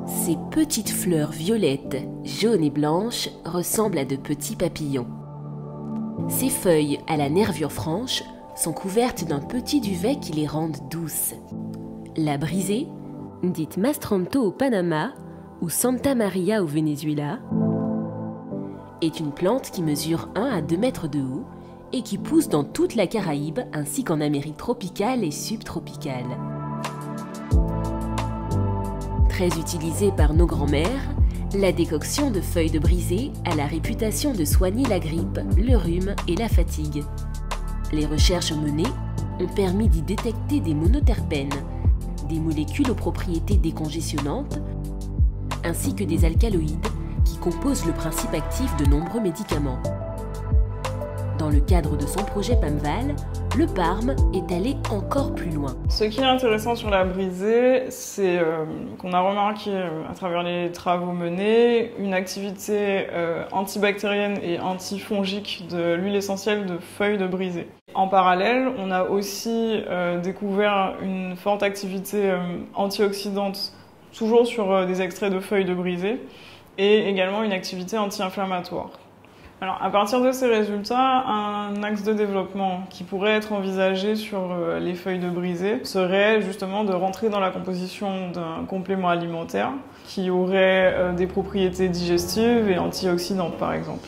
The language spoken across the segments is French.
Ces petites fleurs violettes, jaunes et blanches ressemblent à de petits papillons. Ces feuilles à la nervure franche sont couvertes d'un petit duvet qui les rend douces. La brisée, dite Mastranto au Panama ou Santa Maria au Venezuela, est une plante qui mesure 1 à 2 mètres de haut et qui pousse dans toute la Caraïbe ainsi qu'en Amérique tropicale et subtropicale. Très utilisée par nos grands-mères, la décoction de feuilles de brisée a la réputation de soigner la grippe, le rhume et la fatigue. Les recherches menées ont permis d'y détecter des monoterpènes, des molécules aux propriétés décongestionnantes, ainsi que des alcaloïdes qui composent le principe actif de nombreux médicaments. Dans le cadre de son projet PAMVAL, le Parme est allé encore plus loin. Ce qui est intéressant sur la brisée, c'est qu'on a remarqué à travers les travaux menés une activité antibactérienne et antifongique de l'huile essentielle de feuilles de brisée. En parallèle, on a aussi découvert une forte activité antioxydante, toujours sur des extraits de feuilles de brisée, et également une activité anti-inflammatoire. Alors, à partir de ces résultats, un axe de développement qui pourrait être envisagé sur les feuilles de brisée serait justement de rentrer dans la composition d'un complément alimentaire qui aurait des propriétés digestives et antioxydantes, par exemple.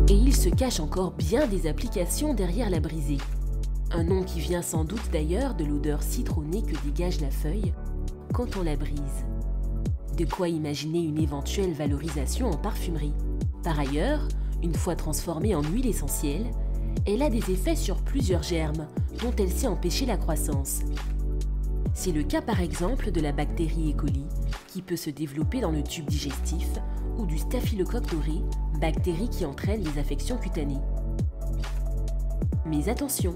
Et il se cache encore bien des applications derrière la brisée. Un nom qui vient sans doute d'ailleurs de l'odeur citronnée que dégage la feuille quand on la brise. De quoi imaginer une éventuelle valorisation en parfumerie. Par ailleurs, une fois transformée en huile essentielle, elle a des effets sur plusieurs germes dont elle sait empêcher la croissance. C'est le cas par exemple de la bactérie E. coli qui peut se développer dans le tube digestif ou du staphylocoque doré, bactérie qui entraîne les affections cutanées. Mais attention,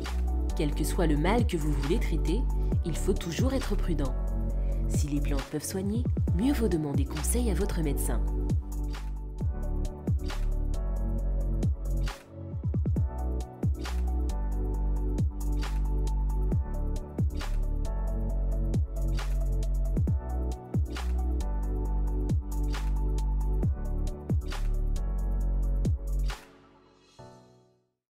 quel que soit le mal que vous voulez traiter, il faut toujours être prudent. Si les plantes peuvent soigner, mieux vaut demander conseil à votre médecin.